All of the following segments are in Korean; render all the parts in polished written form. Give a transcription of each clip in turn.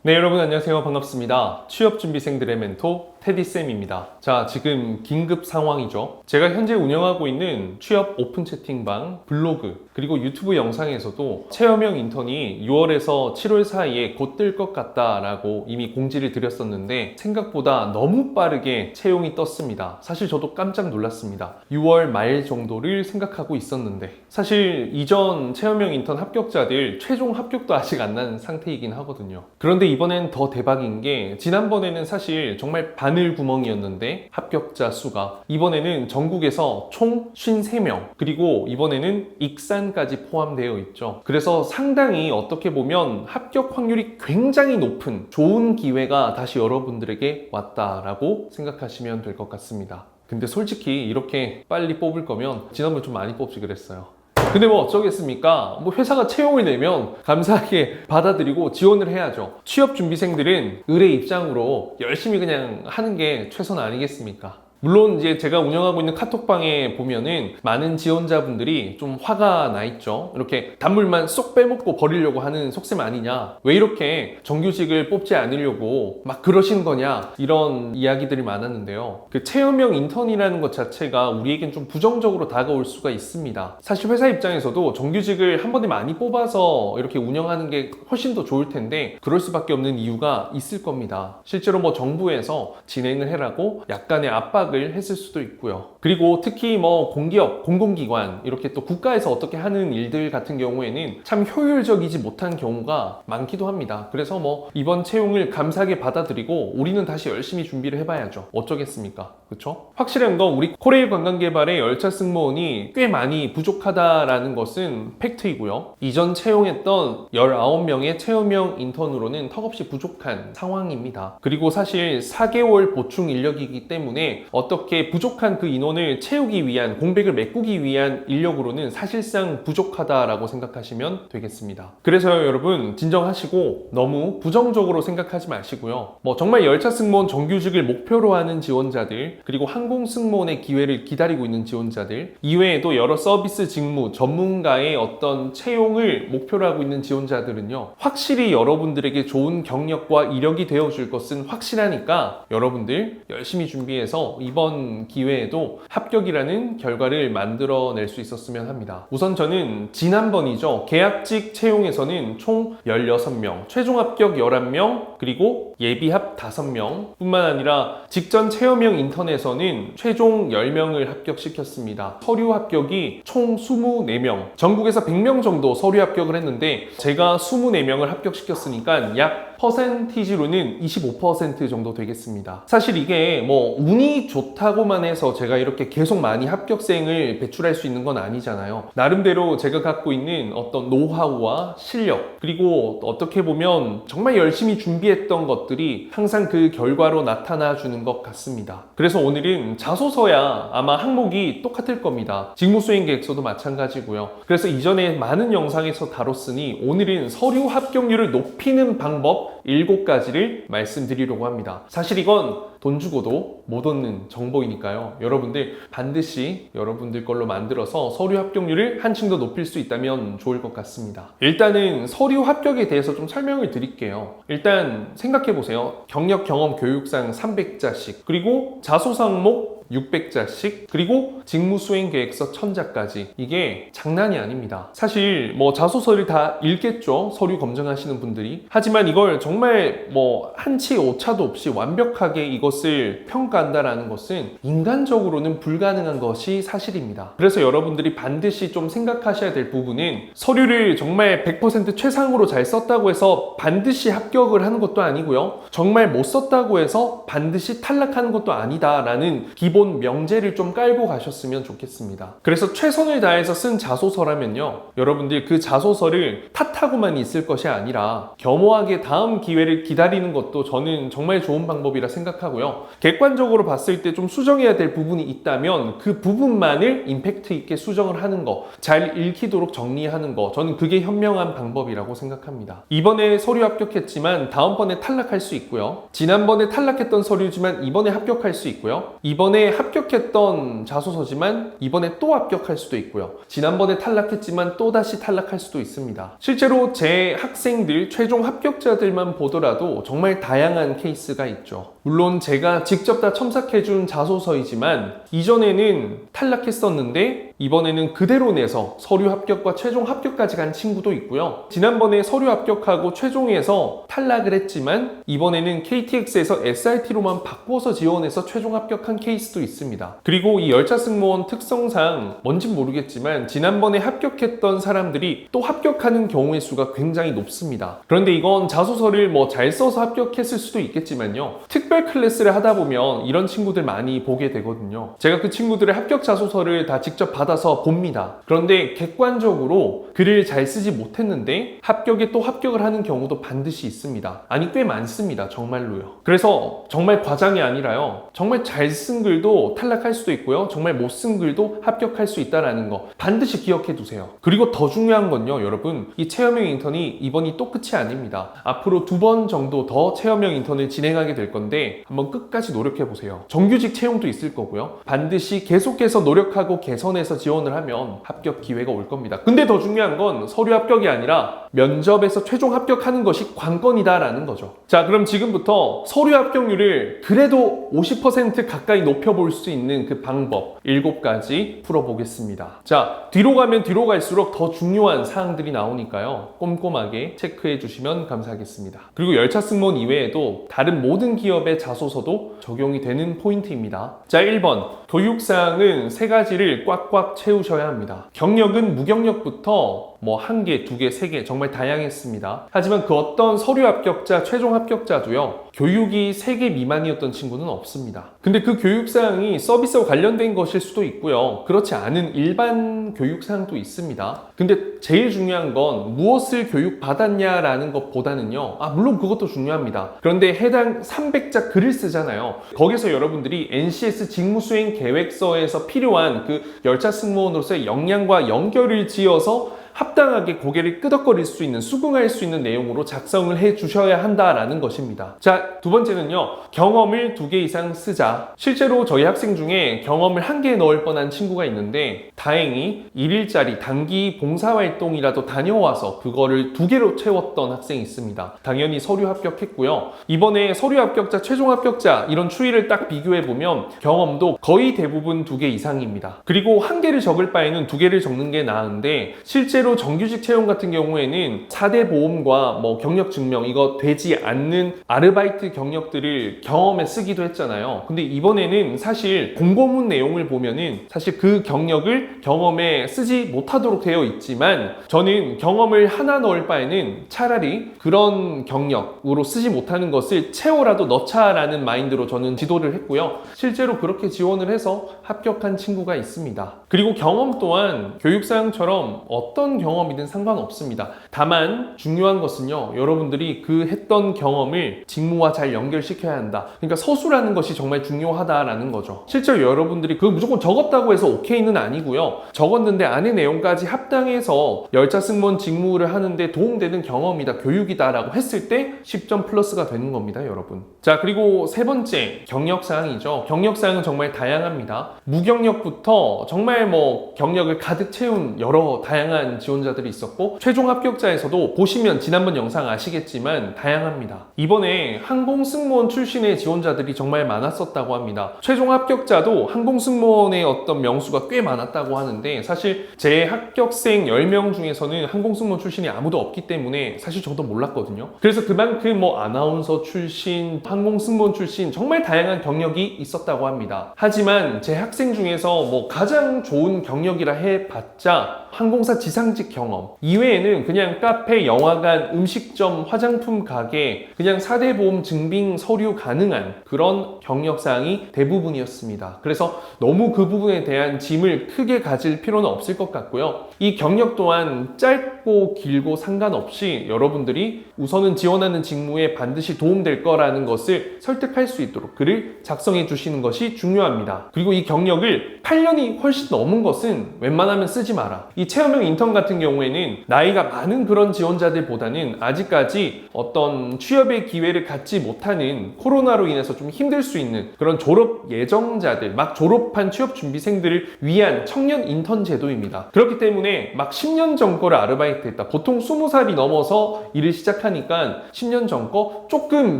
네, 여러분 안녕하세요. 반갑습니다. 취업준비생들의 멘토 테디쌤입니다. 자, 지금 긴급 상황이죠. 제가 현재 운영하고 있는 취업 오픈 채팅방, 블로그, 그리고 유튜브 영상에서도 체험형 인턴이 6월에서 7월 사이에 곧 뜰 것 같다라고 이미 공지를 드렸었는데 생각보다 너무 빠르게 채용이 떴습니다. 사실 저도 깜짝 놀랐습니다. 6월 말 정도를 생각하고 있었는데 사실 이전 체험형 인턴 합격자들 최종 합격도 아직 안 난 상태이긴 하거든요. 그런데 이번엔 더 대박인 게 지난번에는 사실 정말 바늘구멍이었는데 합격자 수가 이번에는 전국에서 총 53명 그리고 이번에는 익산까지 포함되어 있죠. 그래서 상당히 어떻게 보면 합격 확률이 굉장히 높은 좋은 기회가 다시 여러분들에게 왔다라고 생각하시면 될 것 같습니다. 근데 솔직히 이렇게 빨리 뽑을 거면 지난번 좀 많이 뽑지 그랬어요. 근데 뭐 어쩌겠습니까? 뭐 회사가 채용을 내면 감사하게 받아들이고 지원을 해야죠. 취업준비생들은 을의 입장으로 열심히 그냥 하는 게 최선 아니겠습니까? 물론 이제 제가 운영하고 있는 카톡방에 보면은 많은 지원자분들이 좀 화가 나 있죠. 이렇게 단물만 쏙 빼먹고 버리려고 하는 속셈 아니냐, 왜 이렇게 정규직을 뽑지 않으려고 막 그러시는 거냐, 이런 이야기들이 많았는데요. 그 체험형 인턴이라는 것 자체가 우리에겐 좀 부정적으로 다가올 수가 있습니다. 사실 회사 입장에서도 정규직을 한 번에 많이 뽑아서 이렇게 운영하는 게 훨씬 더 좋을 텐데 그럴 수밖에 없는 이유가 있을 겁니다. 실제로 뭐 정부에서 진행을 해라고 약간의 압박을 했을 수도 있고요. 그리고 특히 뭐 공기업, 공공기관, 이렇게 또 국가에서 어떻게 하는 일들 같은 경우에는 참 효율적이지 못한 경우가 많기도 합니다. 그래서 뭐 이번 채용을 감사하게 받아들이고 우리는 다시 열심히 준비를 해봐야죠. 어쩌겠습니까? 그렇죠? 확실한 건 우리 코레일 관광개발의 열차 승무원이 꽤 많이 부족하다라는 것은 팩트이고요. 이전 채용했던 19명의 체험형 인턴으로는 턱없이 부족한 상황입니다. 그리고 사실 4개월 보충 인력이기 때문에 어떻게 부족한 그 인원을 채우기 위한, 공백을 메꾸기 위한 인력으로는 사실상 부족하다라고 생각하시면 되겠습니다. 그래서 여러분 진정하시고 너무 부정적으로 생각하지 마시고요. 뭐 정말 열차 승무원 정규직을 목표로 하는 지원자들, 그리고 항공 승무원의 기회를 기다리고 있는 지원자들, 이외에도 여러 서비스 직무, 전문가의 어떤 채용을 목표로 하고 있는 지원자들은요, 확실히 여러분들에게 좋은 경력과 이력이 되어줄 것은 확실하니까 여러분들 열심히 준비해서 이번 기회에도 합격이라는 결과를 만들어낼 수 있었으면 합니다. 우선 저는 지난번이죠. 계약직 채용에서는 총 16명, 최종 합격 11명, 그리고 예비합 5명 뿐만 아니라 직전 체험형 인턴에서는 최종 10명을 합격시켰습니다. 서류 합격이 총 24명, 전국에서 100명 정도 서류 합격을 했는데 제가 24명을 합격시켰으니까 약 퍼센티지로는 25% 정도 되겠습니다. 사실 이게 뭐 운이 좋다고만 해서 제가 이렇게 계속 많이 합격생을 배출할 수 있는 건 아니잖아요. 나름대로 제가 갖고 있는 어떤 노하우와 실력, 그리고 어떻게 보면 정말 열심히 준비했던 것들이 항상 그 결과로 나타나 주는 것 같습니다. 그래서 오늘은 자소서야 아마 항목이 똑같을 겁니다. 직무수행계획서도 마찬가지고요. 그래서 이전에 많은 영상에서 다뤘으니 오늘은 서류 합격률을 높이는 방법 7가지를 말씀드리려고 합니다. 사실 이건 돈 주고도 못 얻는 정보이니까요. 여러분들 반드시 여러분들 걸로 만들어서 서류 합격률을 한층 더 높일 수 있다면 좋을 것 같습니다. 일단은 서류 합격에 대해서 좀 설명을 드릴게요. 일단 생각해보세요. 경력, 경험, 교육상 300자씩, 그리고 자소서 항목 600자씩, 그리고 직무수행계획서 1000자까지. 이게 장난이 아닙니다. 사실 뭐 자소서를 다 읽겠죠, 서류 검증하시는 분들이. 하지만 이걸 정말 뭐 한치 오차도 없이 완벽하게 이것을 평가한다라는 것은 인간적으로는 불가능한 것이 사실입니다. 그래서 여러분들이 반드시 좀 생각하셔야 될 부분은 서류를 정말 100% 최상으로 잘 썼다고 해서 반드시 합격을 하는 것도 아니고요, 정말 못 썼다고 해서 반드시 탈락하는 것도 아니다라는 기본 명제를 좀 깔고 가셨으면 좋겠습니다. 그래서 최선을 다해서 쓴 자소서라면요, 여러분들 그 자소서를 탓하고만 있을 것이 아니라 겸허하게 다음 기회를 기다리는 것도 저는 정말 좋은 방법이라 생각하고요. 객관적으로 봤을 때 좀 수정해야 될 부분이 있다면 그 부분만을 임팩트 있게 수정을 하는 거, 잘 읽히도록 정리하는 거, 저는 그게 현명한 방법이라고 생각합니다. 이번에 서류 합격했지만 다음번에 탈락할 수 있고요, 지난번에 탈락했던 서류지만 이번에 합격할 수 있고요, 이번에 지난번에 합격했던 자소서지만 이번에 또 합격할 수도 있고요. 지난번에 탈락했지만 또다시 탈락할 수도 있습니다. 실제로 제 학생들, 최종 합격자들만 보더라도 정말 다양한 케이스가 있죠. 물론 제가 직접 다 첨삭해준 자소서이지만 이전에는 탈락했었는데 이번에는 그대로 내서 서류 합격과 최종 합격까지 간 친구도 있고요. 지난번에 서류 합격하고 최종에서 탈락을 했지만 이번에는 KTX에서 SRT로만 바꿔서 지원해서 최종 합격한 케이스도 있습니다. 그리고 이 열차 승무원 특성상 뭔진 모르겠지만 지난번에 합격했던 사람들이 또 합격하는 경우의 수가 굉장히 높습니다. 그런데 이건 자소서를 뭐 잘 써서 합격했을 수도 있겠지만요. 특별 클래스를 하다 보면 이런 친구들 많이 보게 되거든요. 제가 그 친구들의 합격 자소서를 다 직접 받아서 봅니다. 그런데 객관적으로 글을 잘 쓰지 못했는데 합격에 또 합격을 하는 경우도 반드시 있습니다. 아니 꽤 많습니다. 정말로요. 그래서 정말 과장이 아니라요. 정말 잘 쓴 글도 탈락할 수도 있고요. 정말 못 쓴 글도 합격할 수 있다는 거 반드시 기억해 두세요. 그리고 더 중요한 건요. 여러분, 이 체험형 인턴이 이번이 또 끝이 아닙니다. 앞으로 2번 정도 더 체험형 인턴을 진행하게 될 건데 한번 끝까지 노력해 보세요. 정규직 채용도 있을 거고요. 반드시 계속해서 노력하고 개선해서 지원을 하면 합격 기회가 올 겁니다. 근데 더 중요한 건 서류 합격이 아니라 면접에서 최종 합격하는 것이 관건이다라는 거죠. 자, 그럼 지금부터 서류 합격률을 그래도 50% 가까이 높여볼 수 있는 그 방법 7가지 풀어보겠습니다. 자, 뒤로 가면 뒤로 갈수록 더 중요한 사항들이 나오니까요. 꼼꼼하게 체크해 주시면 감사하겠습니다. 그리고 열차 승무원 이외에도 다른 모든 기업의 자소서도 적용이 되는 포인트입니다. 자, 1번. 교육사항은 3가지를 꽉꽉 채우셔야 합니다. 경력은 무경력부터 뭐 1개, 2개, 3개 정말 다양했습니다. 하지만 그 어떤 서류 합격자, 최종 합격자도요. 교육이 3개 미만이었던 친구는 없습니다. 근데 그 교육사항이 서비스와 관련된 것일 수도 있고요. 그렇지 않은 일반 교육사항도 있습니다. 근데 제일 중요한 건 무엇을 교육받았냐라는 것보다는요. 물론 그것도 중요합니다. 그런데 해당 300자 글을 쓰잖아요. 거기서 여러분들이 NCS 직무수행 계획서에서 필요한 그 열차 승무원으로서의 역량과 연결을 지어서 합당하게 고개를 끄덕거릴 수 있는, 수긍할 수 있는 내용으로 작성을 해 주셔야 한다라는 것입니다. 자, 2번째는요. 경험을 2개 이상 쓰자. 실제로 저희 학생 중에 경험을 1개 넣을 뻔한 친구가 있는데 다행히 1일짜리 단기 봉사활동이라도 다녀와서 그거를 2개로 채웠던 학생이 있습니다. 당연히 서류 합격했고요. 이번에 서류 합격자, 최종 합격자 이런 추이를 딱 비교해보면 경험도 거의 대부분 2개 이상입니다. 그리고 1개를 적을 바에는 2개를 적는 게 나은데 실제로 정규직 채용 같은 경우에는 4대 보험과 뭐 경력 증명 이거 되지 않는 아르바이트 경력들을 경험에 쓰기도 했잖아요. 근데 이번에는 사실 공고문 내용을 보면은 사실 그 경력을 경험에 쓰지 못하도록 되어 있지만 저는 경험을 하나 넣을 바에는 차라리 그런 경력으로 쓰지 못하는 것을 채워라도 넣자라는 마인드로 저는 지도를 했고요. 실제로 그렇게 지원을 해서 합격한 친구가 있습니다. 그리고 경험 또한 교육사항처럼 어떤 경험이든 상관없습니다. 다만 중요한 것은요. 여러분들이 그 했던 경험을 직무와 잘 연결시켜야 한다. 그러니까 서술하는 것이 정말 중요하다라는 거죠. 실제로 여러분들이 그거 무조건 적었다고 해서 오케이는 아니고요. 적었는데 안의 내용까지 합당해서 열차 승무원 직무를 하는데 도움되는 경험이다, 교육이다라고 했을 때 10점 플러스가 되는 겁니다, 여러분. 자, 그리고 3번째 경력사항이죠. 경력사항은 정말 다양합니다. 무경력부터 정말 뭐 경력을 가득 채운 여러 다양한 지원자들이 있었고 최종 합격자에서도 보시면 지난번 영상 아시겠지만 다양합니다. 이번에 항공승무원 출신의 지원자들이 정말 많았었다고 합니다. 최종 합격자도 항공승무원의 어떤 명수가 꽤 많았다고 하는데 사실 제 합격생 10명 중에서는 항공승무원 출신이 아무도 없기 때문에 사실 저도 몰랐거든요. 그래서 그만큼 뭐 아나운서 출신, 항공승무원 출신 정말 다양한 경력이 있었다고 합니다. 하지만 제 학생 중에서 뭐 가장 좋은 경력이라 해봤자 항공사 지상직 경험 이외에는 그냥 카페, 영화관, 음식점, 화장품 가게 그냥 4대 보험 증빙 서류 가능한 그런 경력사항이 대부분이었습니다. 그래서 너무 그 부분에 대한 짐을 크게 가질 필요는 없을 것 같고요. 이 경력 또한 짧고 길고 상관없이 여러분들이 우선은 지원하는 직무에 반드시 도움될 거라는 것을 설득할 수 있도록 글을 작성해 주시는 것이 중요합니다. 그리고 이 경력을 8년이 훨씬 넘은 것은 웬만하면 쓰지 마라. 이 체험형 인턴 같은 경우에는 나이가 많은 그런 지원자들보다는 아직까지 어떤 취업의 기회를 갖지 못하는 코로나로 인해서 좀 힘들 수 있는 그런 졸업 예정자들, 막 졸업한 취업 준비생들을 위한 청년 인턴 제도입니다. 그렇기 때문에 막 10년 전 거를 아르바이트 했다. 보통 20살이 넘어서 일을 시작하니까 10년 전 거 조금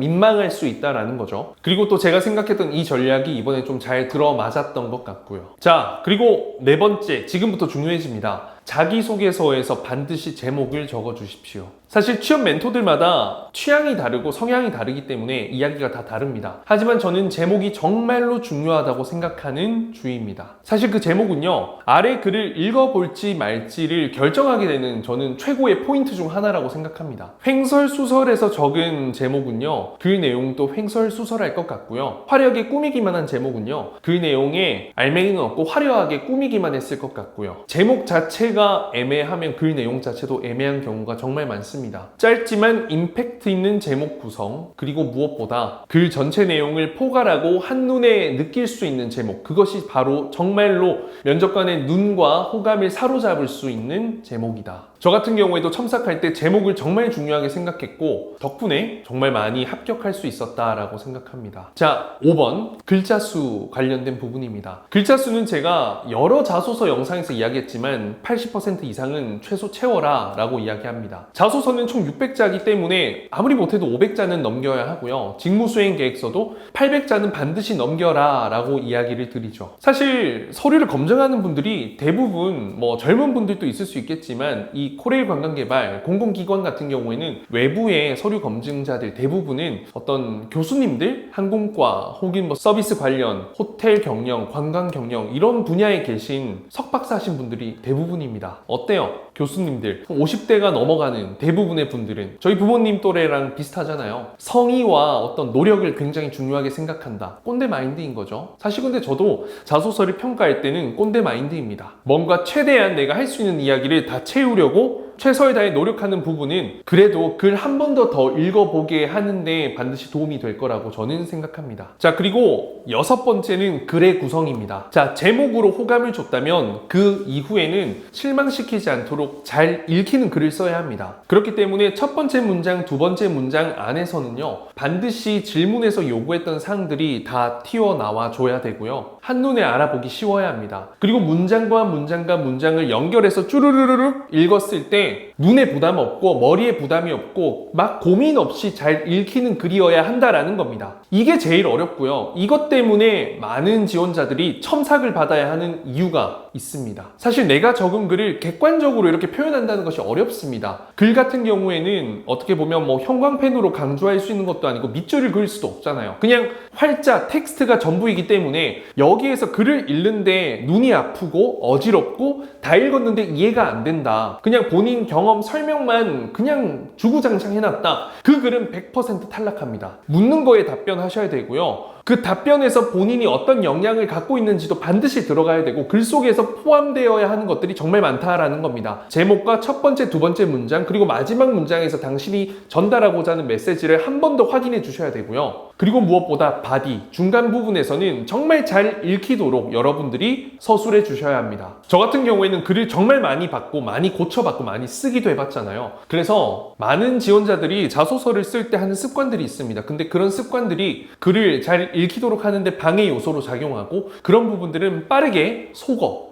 민망할 수 있다라는 거죠. 그리고 또 제가 생각했던 이 전략이 이번에 좀 잘 들어맞았던 것 같고요. 자, 그리고 네 번째, 지금부터 중요해집니다. 자기소개서에서 반드시 제목을 적어 주십시오. 사실 취업 멘토들마다 취향이 다르고 성향이 다르기 때문에 이야기가 다 다릅니다. 하지만 저는 제목이 정말로 중요하다고 생각하는 주의입니다. 사실 그 제목은요, 아래 글을 읽어볼지 말지를 결정하게 되는 저는 최고의 포인트 중 하나라고 생각합니다. 횡설수설해서 적은 제목은요, 그 내용도 횡설수설할 것 같고요. 화려하게 꾸미기만 한 제목은요, 그 내용에 알맹이는 없고 화려하게 꾸미기만 했을 것 같고요. 제목 자체가 애매하면 그 내용 자체도 애매한 경우가 정말 많습니다. 짧지만 임팩트 있는 제목 구성, 그리고 무엇보다 글 전체 내용을 포괄하고 한눈에 느낄 수 있는 제목, 그것이 바로 정말로 면접관의 눈과 호감을 사로잡을 수 있는 제목이다. 저 같은 경우에도 첨삭할 때 제목을 정말 중요하게 생각했고 덕분에 정말 많이 합격할 수 있었다라고 생각합니다. 자, 5번 글자 수 관련된 부분입니다. 글자 수는 제가 여러 자소서 영상에서 이야기했지만 80% 이상은 최소 채워라 라고 이야기합니다. 자소서는 총 600자이기 때문에 아무리 못해도 500자는 넘겨야 하고요. 직무수행 계획서도 800자는 반드시 넘겨라 라고 이야기를 드리죠. 사실 서류를 검증하는 분들이 대부분 젊은 분들도 있을 수 있겠지만 이 코레일 관광개발 공공기관 같은 경우에는 외부의 서류 검증자들 대부분은 어떤 교수님들, 항공과 혹은 서비스 관련, 호텔 경영, 관광 경영 이런 분야에 계신 석박사 하신 분들이 대부분입니다. 어때요? 교수님들 50대가 넘어가는 대부분의 분들은 저희 부모님 또래랑 비슷하잖아요. 성의와 어떤 노력을 굉장히 중요하게 생각한다. 꼰대 마인드인 거죠. 사실 근데 저도 자소서를 평가할 때는 꼰대 마인드입니다. 뭔가 최대한 내가 할 수 있는 이야기를 다 채우려고 최선을 다해 노력하는 부분은 그래도 글 한 번 더 읽어보게 하는데 반드시 도움이 될 거라고 저는 생각합니다. 자, 그리고 6번째는 글의 구성입니다. 자, 제목으로 호감을 줬다면 그 이후에는 실망시키지 않도록 잘 읽히는 글을 써야 합니다. 그렇기 때문에 첫 번째 문장, 두 번째 문장 안에서는요, 반드시 질문에서 요구했던 사항들이 다 튀어나와 줘야 되고요. 한눈에 알아보기 쉬워야 합니다. 그리고 문장과 문장을 연결해서 쭈르르르륵 읽었을 때 눈에 부담 없고 머리에 부담이 없고 막 고민 없이 잘 읽히는 글이어야 한다라는 겁니다. 이게 제일 어렵고요. 이것 때문에 많은 지원자들이 첨삭을 받아야 하는 이유가 있습니다. 사실 내가 적은 글을 객관적으로 이렇게 표현한다는 것이 어렵습니다. 글 같은 경우에는 어떻게 보면 형광펜으로 강조할 수 있는 것도 아니고 밑줄을 그을 수도 없잖아요. 그냥 활자, 텍스트가 전부이기 때문에 여기에서 글을 읽는데 눈이 아프고 어지럽고 다 읽었는데 이해가 안 된다. 그냥 본인 경험 설명만 그냥 주구장창 해놨다. 그 글은 100% 탈락합니다. 묻는 거에 답변하셔야 되고요. 그 답변에서 본인이 어떤 역량을 갖고 있는지도 반드시 들어가야 되고 글 속에서 포함되어야 하는 것들이 정말 많다라는 겁니다. 제목과 첫 번째, 두 번째 문장 그리고 마지막 문장에서 당신이 전달하고자 하는 메시지를 한 번 더 확인해 주셔야 되고요. 그리고 무엇보다 바디, 중간 부분에서는 정말 잘 읽히도록 여러분들이 서술해 주셔야 합니다. 저 같은 경우에는 글을 정말 많이 받고 많이 고쳐받고 많이 쓰기도 해봤잖아요. 그래서 많은 지원자들이 자소서를 쓸 때 하는 습관들이 있습니다. 근데 그런 습관들이 글을 잘 읽히도록 하는데 방해 요소로 작용하고 그런 부분들은 빠르게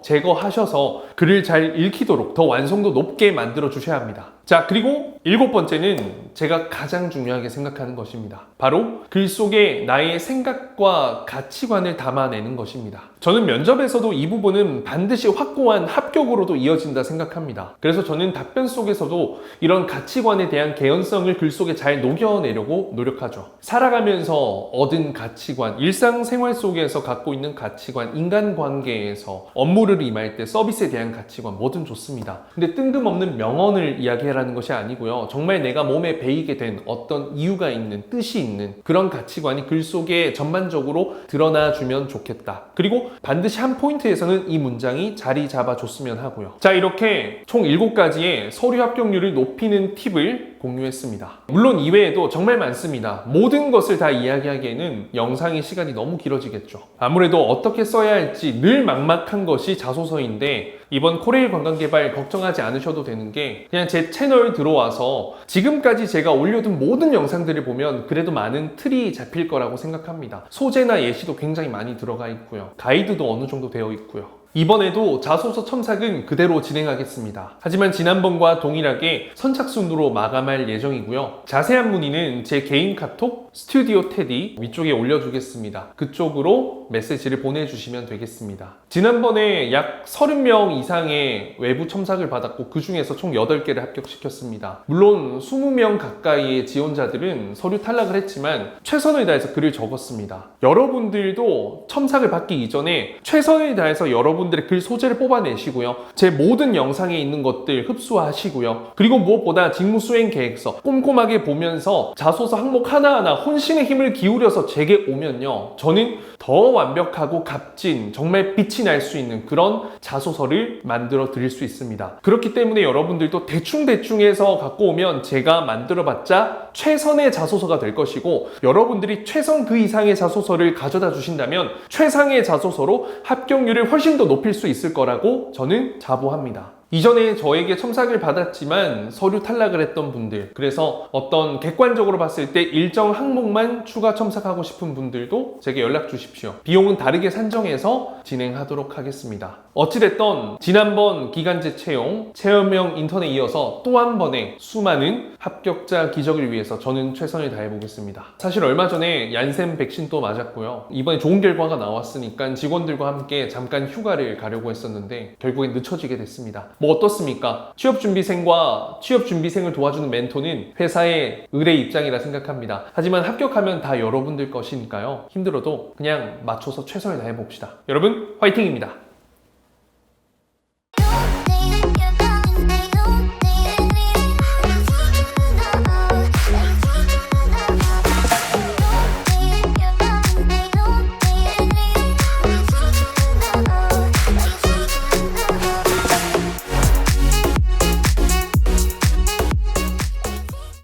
제거하셔서 글을 잘 읽히도록 더 완성도 높게 만들어 주셔야 합니다. 자, 그리고 7번째는 제가 가장 중요하게 생각하는 것입니다. 바로 글 속에 나의 생각과 가치관을 담아내는 것입니다. 저는 면접에서도 이 부분은 반드시 확고한 합격으로도 이어진다 생각합니다. 그래서 저는 답변 속에서도 이런 가치관에 대한 개연성을 글 속에 잘 녹여내려고 노력하죠. 살아가면서 얻은 가치관, 일상생활 속에서 갖고 있는 가치관, 인간관계에서 업무를 임할 때 서비스에 대한 가치관 뭐든 좋습니다. 근데 뜬금없는 명언을 이야기하라는 것이 아니고요. 정말 내가 몸에 배이게 된 어떤 이유가 있는, 뜻이 있는 그런 가치관이 글 속에 전반적으로 드러나 주면 좋겠다. 그리고 반드시 한 포인트에서는 이 문장이 자리 잡아줬으면 하고요. 자, 이렇게 총 7가지의 서류 합격률을 높이는 팁을 공유했습니다. 물론 이외에도 정말 많습니다. 모든 것을 다 이야기하기에는 영상의 시간이 너무 길어지겠죠. 아무래도 어떻게 써야 할지 늘 막막한 것이 자소서인데 이번 코레일 관광개발 걱정하지 않으셔도 되는 게 그냥 제 채널 들어와서 지금까지 제가 올려둔 모든 영상들을 보면 그래도 많은 틀이 잡힐 거라고 생각합니다. 소재나 예시도 굉장히 많이 들어가 있고요. 가이드도 어느 정도 되어 있고요. 이번에도 자소서 첨삭은 그대로 진행하겠습니다. 하지만 지난번과 동일하게 선착순으로 마감할 예정이고요. 자세한 문의는 제 개인 카톡 스튜디오 테디 위쪽에 올려두겠습니다. 그쪽으로 메시지를 보내주시면 되겠습니다. 지난번에 약 30명 이상의 외부 첨삭을 받았고 그 중에서 총 8개를 합격시켰습니다. 물론 20명 가까이의 지원자들은 서류 탈락을 했지만 최선을 다해서 글을 적었습니다. 여러분들도 첨삭을 받기 이전에 최선을 다해서 여러분들의 글 소재를 뽑아내시고요. 제 모든 영상에 있는 것들 흡수하시고요. 그리고 무엇보다 직무 수행 계획서 꼼꼼하게 보면서 자소서 항목 하나하나 혼신의 힘을 기울여서 제게 오면요. 저는 더 완벽하고 값진 정말 빛이 날 수 있는 그런 자소서를 만들어 드릴 수 있습니다. 그렇기 때문에 여러분들도 대충 해서 갖고 오면 제가 만들어봤자 최선의 자소서가 될 것이고 여러분들이 최선 그 이상의 자소서를 가져다 주신다면 최상의 자소서로 합격률을 훨씬 더 높일 수 있을 거라고 저는 자부합니다. 이전에 저에게 첨삭을 받았지만 서류 탈락을 했던 분들, 그래서 어떤 객관적으로 봤을 때 일정 항목만 추가 첨삭하고 싶은 분들도 제게 연락 주십시오. 비용은 다르게 산정해서 진행하도록 하겠습니다. 어찌됐던 지난번 기간제 채용, 체험형 인턴에 이어서 또 한 번의 수많은 합격자 기적을 위해서 저는 최선을 다해보겠습니다. 사실 얼마 전에 얀센 백신도 맞았고요. 이번에 좋은 결과가 나왔으니까 직원들과 함께 잠깐 휴가를 가려고 했었는데 결국엔 늦춰지게 됐습니다. 뭐 어떻습니까? 취업준비생과 취업준비생을 도와주는 멘토는 회사의 의뢰 입장이라 생각합니다. 하지만 합격하면 다 여러분들 것이니까요. 힘들어도 그냥 맞춰서 최선을 다해봅시다. 여러분 화이팅입니다.